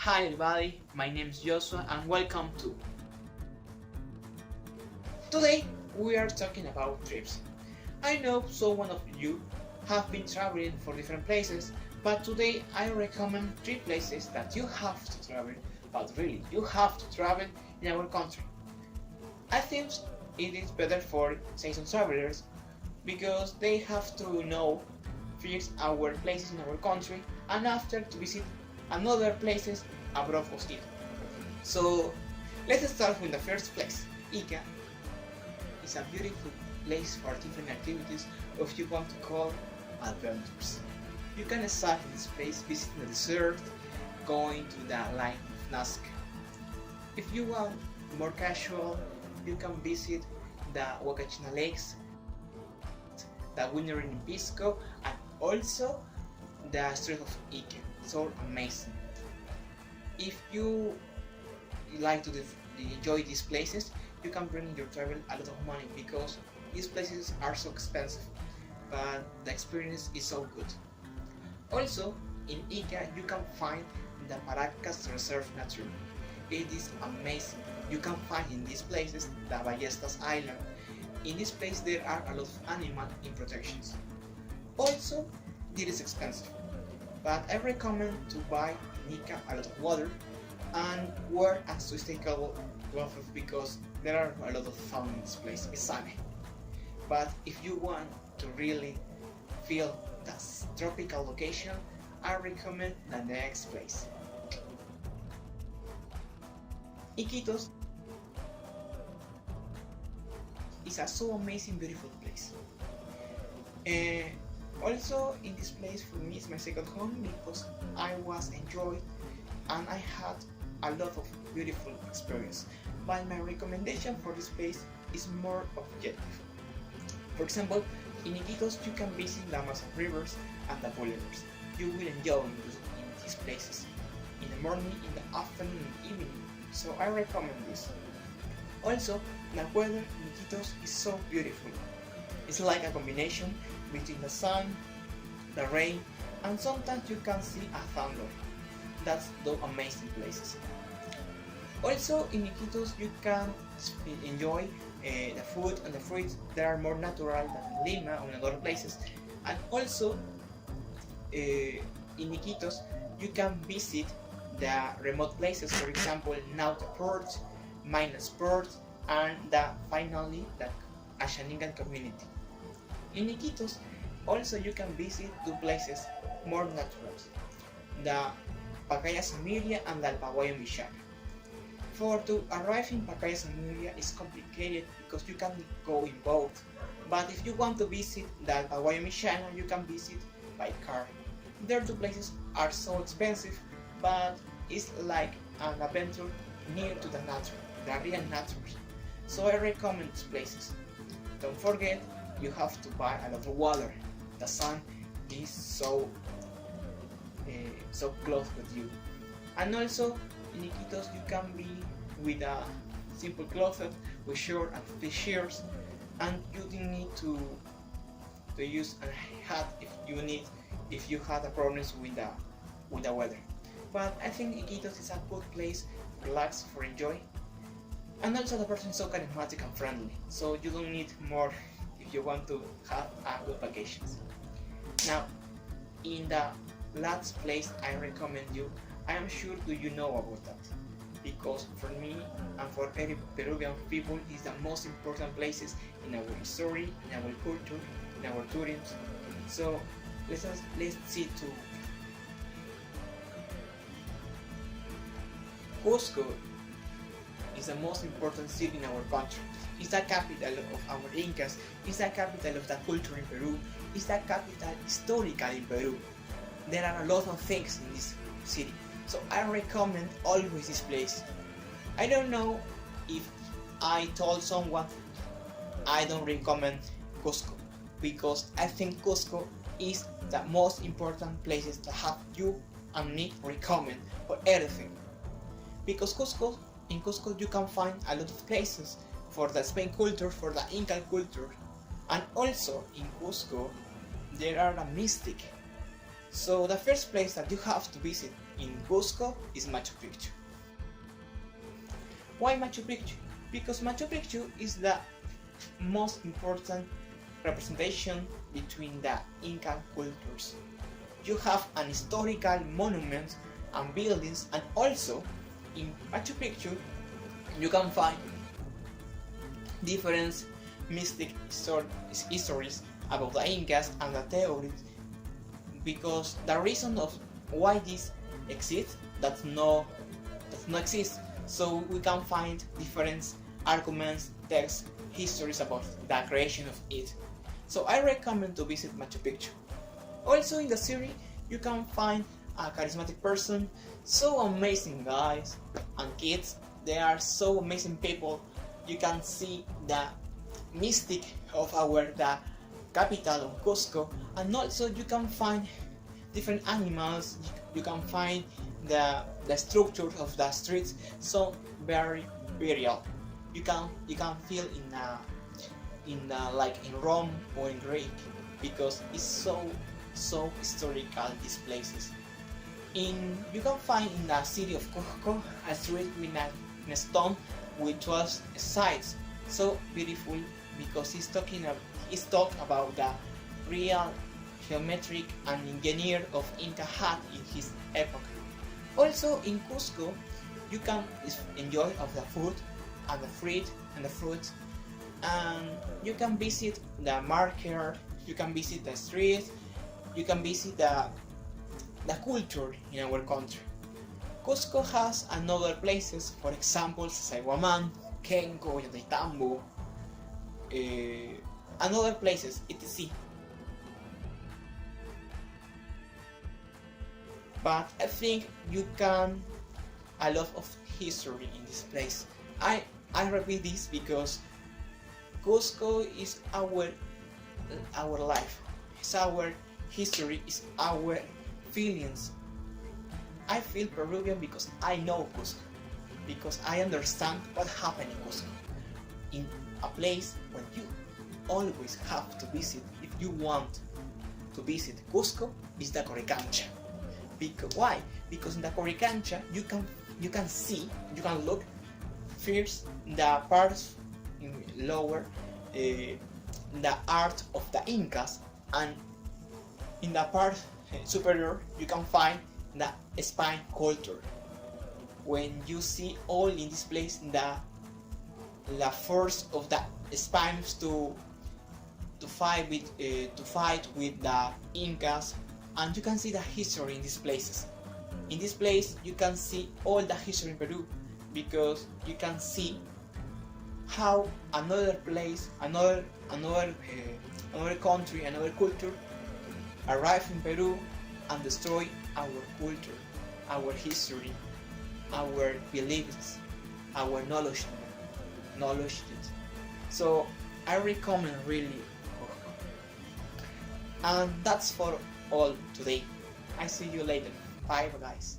Hi everybody, my name is Josua and welcome to. Today we are talking about trips. I know some of you have been traveling for different places, but today I recommend 3 places that you have to travel, but really you have to travel in our country. I think it is better for season travelers because they have to know first our places in our country and after to visit another places abroad of it. So let's start with the first place. Ica is a beautiful place for different activities if you want to call adventures. You can start in this place visiting the desert, going to the line of Nazca. If you want more casual, you can visit the Huacachina Lakes, the Winery in Pisco, and also the street of Ica. So amazing. If you like to enjoy these places, you can bring your travel a lot of money because these places are so expensive, but the experience is so good. Also, in Ica you can find the Paracas Reserve Nature. It is amazing. You can find in these places the Ballestas Island. In this place there are a lot of animals in protections. Also, it is expensive, but I recommend to buy in Ica a lot of water and wear a sustainable clothes because there are a lot of fauna in this place. It's sunny. But if you want to really feel that tropical location, I recommend the next place. Iquitos is a so amazing beautiful place. Also in this place for me is my second home because I was enjoyed and I had a lot of beautiful experience. But my recommendation for this place is more objective. For example, in Iquitos you can visit the Amazon rivers and the boulevards. You will enjoy in these places in the morning, in the afternoon, and evening. So I recommend this. Also, the weather in Iquitos is so beautiful. It's like a combination between the sun, the rain, and sometimes you can see a thunder. That's those amazing places. Also in Iquitos you can enjoy the food and the fruits that are more natural than in Lima or in other places. And also in Iquitos you can visit the remote places, for example Nauta Port, Minas Port, and finally the Ashaningan community. In Iquitos also you can visit 2 places more natural, the Pacaya Samiria and the Alpaguayo Mishana. To arrive in Pacaya Samiria is complicated because you can go in boat, but if you want to visit the Alpaguayo Mishana you can visit by car. Their 2 places are so expensive, but it's like an adventure near to the nature, the real nature. So I recommend these places. Don't forget, you have to buy a lot of water. The sun is so close with you. And also in Iquitos you can be with a simple clothes with short and t-shirts, and you don't need to use a hat if you had a problems with the weather. But I think Iquitos is a good place, relax for enjoy. And also the person is so charismatic and friendly, so you don't need more if you want to have a good vacations. Now, in the last place I recommend you, I am sure do you know about that, because for me and for every Peruvian people is the most important places in our history, in our culture, in our tourism. So let's see to Cusco is the most important city in our country. It's the capital of our Incas, it's the capital of the culture in Peru, it's the capital historical in Peru. There are a lot of things in this city, so I recommend always this place. I don't know if I told someone I don't recommend Cusco, because I think Cusco is the most important places to have you and me recommend for everything. Because in Cusco you can find a lot of places for the Spain culture, for the Inca culture, and also in Cusco there are a mystic So the first place that you have to visit in Cusco is Machu Picchu. Why Machu Picchu? Because Machu Picchu is the most important representation between the Inca cultures. You have an historical monument and buildings, and also in Machu Picchu you can find different mystic histories about the Incas and the theories, because the reason of why this exists does not exist. So we can find different arguments, texts, histories about the creation of it. So I recommend to visit Machu Picchu. Also in the series you can find a charismatic person, so amazing guys and kids. They are so amazing people. You can see the mystic of the capital of Cusco, and also you can find different animals. You can find the structure of the streets, so very real. You can feel like in Rome or in Greek, because it's so historical, these places. You can find in the city of Cusco a street with a stone with 12 sides, so beautiful, because he's talk about the real geometric and engineer of Inca had in his epoch. Also in Cusco you can enjoy of the food and the fruit, and you can visit the market, you can visit the street, you can visit the culture in our country. Cusco has another places, for example, Sacsayhuamán, Kenco, Yantaytambo, and other places, etc. But I think you can a lot of history in this place. I repeat this because Cusco is our life, it's our history, it's our feelings. I feel Peruvian because I know Cusco, because I understand what happened in Cusco. In a place where you always have to visit if you want to visit Cusco is the Coricancha. Why? Because in the Coricancha you can see, you can look first the parts in lower, the art of the Incas, and in the part superior you can find the Spine culture. When you see all in this place the force of the Spaniards to fight with the Incas, and you can see the history in these places. In this place you can see all the history in Peru, because you can see how another place, another country, another culture arrived in Peru and destroy our culture, our history, our beliefs, our knowledge. So I recommend really. And that's for all today. I see you later. Bye guys.